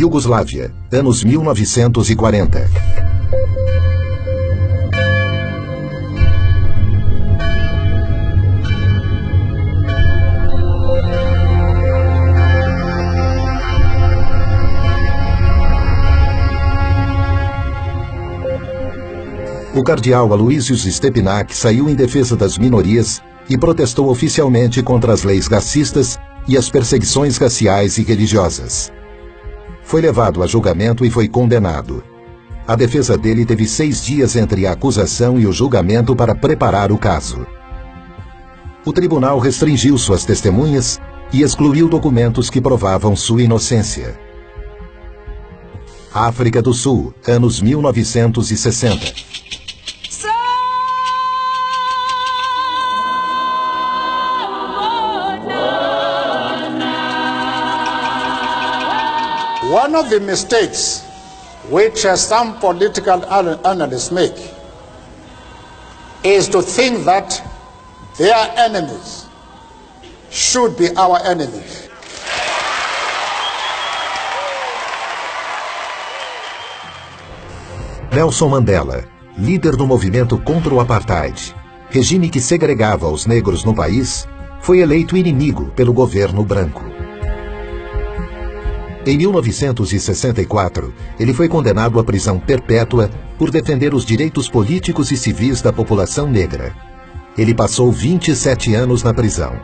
Iugoslávia, anos 1940. O cardeal Aloysius Stepinac saiu em defesa das minorias e protestou oficialmente contra as leis racistas e as perseguições raciais e religiosas. Foi levado a julgamento e foi condenado. A defesa dele teve 6 dias entre a acusação e o julgamento para preparar o caso. O tribunal restringiu suas testemunhas e excluiu documentos que provavam sua inocência. África do Sul, anos 1960. One of the mistakes which some political analysts make is to think that their enemies should be our enemies. Nelson Mandela, líder do movimento contra o apartheid, regime que segregava os negros no país, foi eleito inimigo pelo governo branco. Em 1964, ele foi condenado à prisão perpétua por defender os direitos políticos e civis da população negra. Ele passou 27 anos na prisão.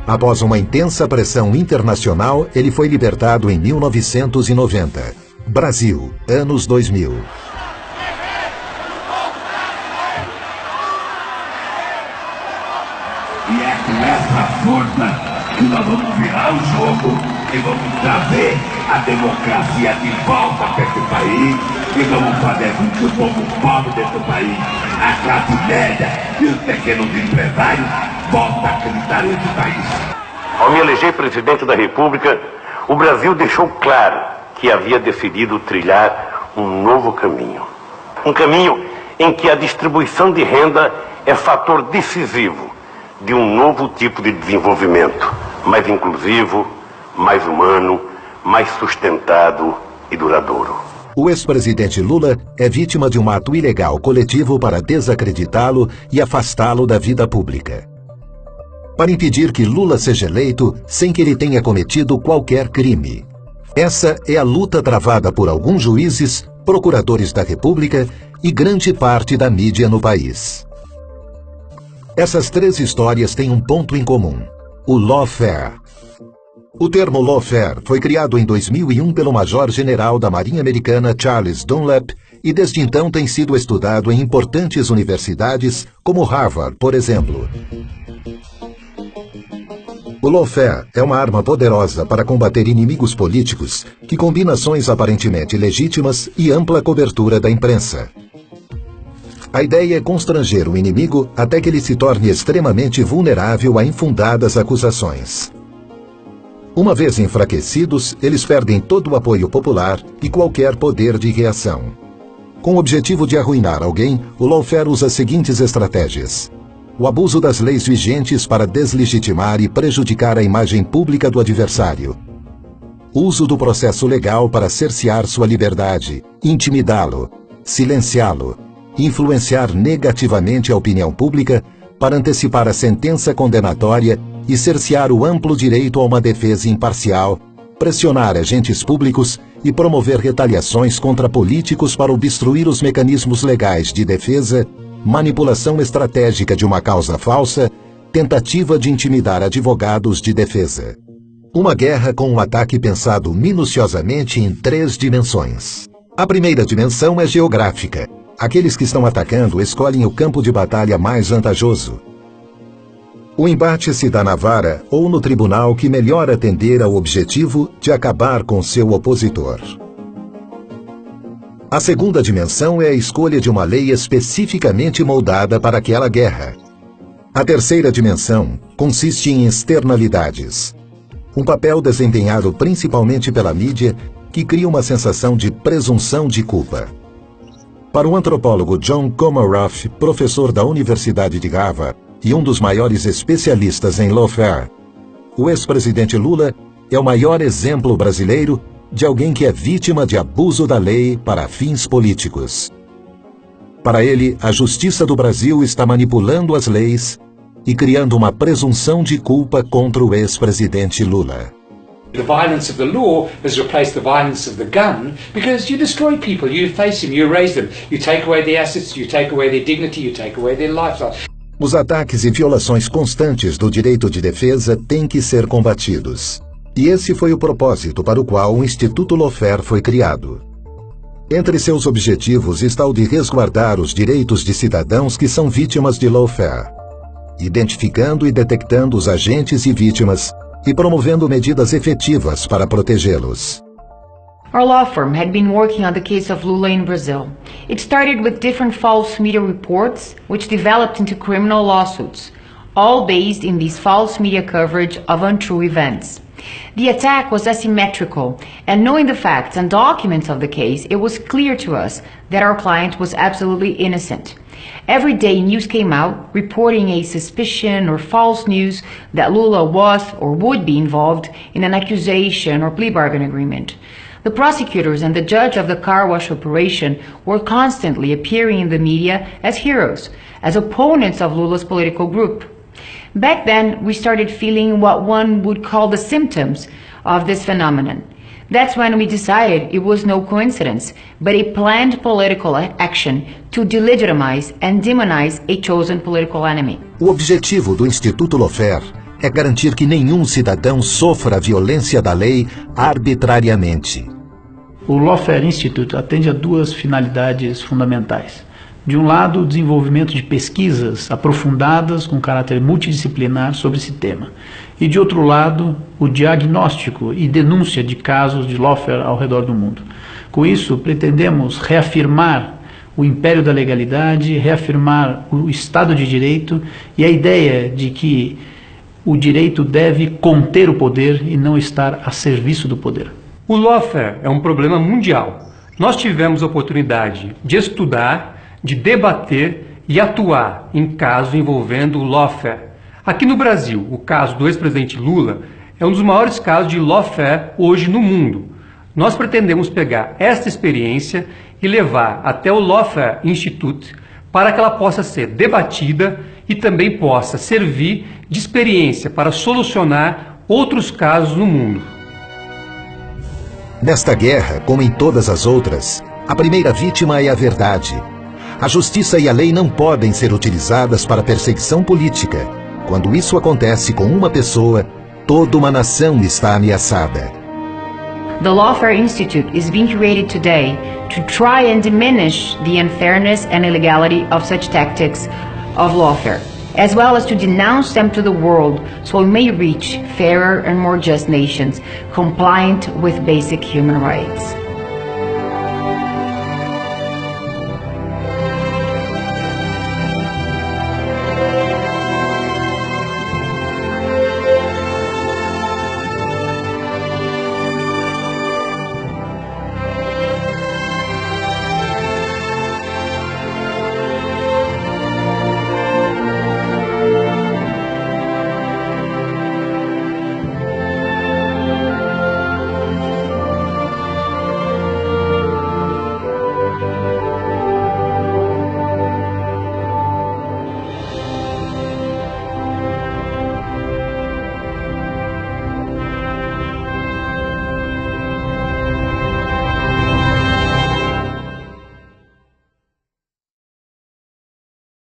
Após uma intensa pressão internacional, ele foi libertado em 1990. Brasil, anos 2000. E é com essa força que nós vamos virar o jogo e vamos trazer a democracia de volta para esse país e vamos fazer com que o povo pobre desse país, a classe média e os pequenos empresários voltem a acreditar nesse país. Ao me eleger presidente da República, o Brasil deixou claro que havia decidido trilhar um novo caminho. Um caminho em que a distribuição de renda é fator decisivo de um novo tipo de desenvolvimento, mais inclusivo, mais humano, mais sustentado e duradouro. O ex-presidente Lula é vítima de um ato ilegal coletivo para desacreditá-lo e afastá-lo da vida pública. Para impedir que Lula seja eleito sem que ele tenha cometido qualquer crime. Essa é a luta travada por alguns juízes, procuradores da República e grande parte da mídia no país. Essas 3 histórias têm um ponto em comum: o lawfare. O termo lawfare foi criado em 2001 pelo Major-General da Marinha Americana Charles Dunlap e desde então tem sido estudado em importantes universidades como Harvard, por exemplo. O lawfare é uma arma poderosa para combater inimigos políticos que combina ações aparentemente legítimas e ampla cobertura da imprensa. A ideia é constranger o inimigo até que ele se torne extremamente vulnerável a infundadas acusações. Uma vez enfraquecidos, eles perdem todo o apoio popular e qualquer poder de reação. Com o objetivo de arruinar alguém, o lawfare usa as seguintes estratégias: o abuso das leis vigentes para deslegitimar e prejudicar a imagem pública do adversário, uso do processo legal para cercear sua liberdade, intimidá-lo, silenciá-lo, influenciar negativamente a opinião pública para antecipar a sentença condenatória e cercear o amplo direito a uma defesa imparcial, pressionar agentes públicos e promover retaliações contra políticos para obstruir os mecanismos legais de defesa, manipulação estratégica de uma causa falsa, tentativa de intimidar advogados de defesa. Uma guerra com um ataque pensado minuciosamente em 3 dimensões. A primeira dimensão é geográfica. Aqueles que estão atacando escolhem o campo de batalha mais vantajoso. O embate se dá na vara ou no tribunal que melhor atender ao objetivo de acabar com seu opositor. A segunda dimensão é a escolha de uma lei especificamente moldada para aquela guerra. A terceira dimensão consiste em externalidades. Um papel desempenhado principalmente pela mídia que cria uma sensação de presunção de culpa. Para o antropólogo John Comaroff, professor da Universidade de Harvard e um dos maiores especialistas em lawfare, o ex-presidente Lula é o maior exemplo brasileiro de alguém que é vítima de abuso da lei para fins políticos. Para ele, a justiça do Brasil está manipulando as leis e criando uma presunção de culpa contra o ex-presidente Lula. The violence of the law has replaced the violence of the gun because you destroy people, you face them, you erase them, you take away their assets, you take away their dignity, you take away their lifestyle. Os ataques e violações constantes do direito de defesa têm que ser combatidos. E esse foi o propósito para o qual o Instituto Lawfare foi criado. Entre seus objetivos está o de resguardar os direitos de cidadãos que são vítimas de lawfare, identificando e detectando os agentes e vítimas e promovendo medidas efetivas para protegê-los. Our law firm had been working on the case of Lula in Brazil. It started with different false media reports, which developed into criminal lawsuits, all based in this false media coverage of untrue events. The attack was asymmetrical, and knowing the facts and documents of the case, it was clear to us that our client was absolutely innocent. Every day news came out reporting a suspicion or false news that Lula was or would be involved in an accusation or plea bargain agreement. The prosecutors and the judge of the car wash operation were constantly appearing in the media as heroes, as opponents of Lula's political group. Back then, we started feeling what one would call the symptoms of this phenomenon. That's when we decided it was no coincidence, but a planned political action to delegitimize and demonize a chosen political enemy. O objetivo do Instituto Lawfare é garantir que nenhum cidadão sofra a violência da lei arbitrariamente. O Lawfare Institute atende a duas finalidades fundamentais. De um lado, o desenvolvimento de pesquisas aprofundadas com caráter multidisciplinar sobre esse tema. E de outro lado, o diagnóstico e denúncia de casos de lawfare ao redor do mundo. Com isso, pretendemos reafirmar o império da legalidade, reafirmar o Estado de Direito e a ideia de que o direito deve conter o poder e não estar a serviço do poder. O lawfare é um problema mundial. Nós tivemos a oportunidade de estudar, de debater e atuar em casos envolvendo o lawfare. Aqui no Brasil, o caso do ex-presidente Lula é um dos maiores casos de lawfare hoje no mundo. Nós pretendemos pegar esta experiência e levar até o Lawfare Institute para que ela possa ser debatida e também possa servir de experiência para solucionar outros casos no mundo. Nesta guerra, como em todas as outras, a primeira vítima é a verdade. A justiça e a lei não podem ser utilizadas para perseguição política. Quando isso acontece com uma pessoa, toda uma nação está ameaçada. The Lawfare Institute is being created today to try and diminish the unfairness and illegality of such tactics of lawfare, as well as to denounce them to the world so we may reach fairer and more just nations compliant with basic human rights.